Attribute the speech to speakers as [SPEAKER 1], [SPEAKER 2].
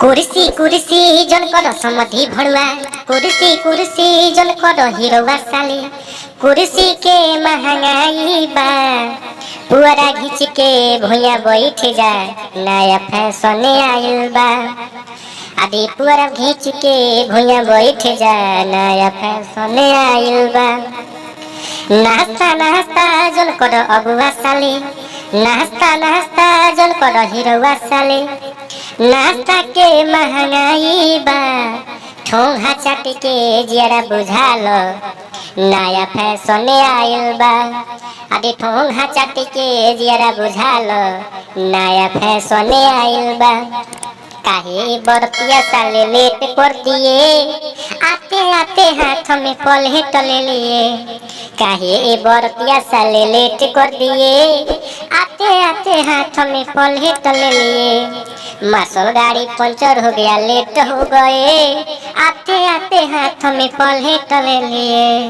[SPEAKER 1] कुर्सी कुर्सी जन कर समधि भड़ुआ, कुर्सी कुर्सी जन कर हिरवा साली। कुर्सी के महंगाई बा, पुअरा घिच के भुइया बैठ जा, नया फैशन आइल बा। अरे पुअरा घिच के भुइया बैठ जा, नया फैशन आइल बा। नाश्ता नाश्ता जन कर अगुआ साली, नाश्ता नाश्ता जन कर हिरवा साली। नाश्ता के महंगाई बा, ठोंगा चाट के जरा बुझाल, नया फैशन आइल बा। अरे ठोंगा चाट के जरा बुझाल, नया फैशन आइल बा। काहे बरतिया साले लेट कर दिए, आते आते हाथ में पलेट ले लिए। काहे बरतिया साले लेट कर दिए, आते आते हाथ में पलेट ले लिए। मार्शल गाड़ी पंचर हो गया, लेट हो गए, आते आते हाथ में पलेट ले लिए।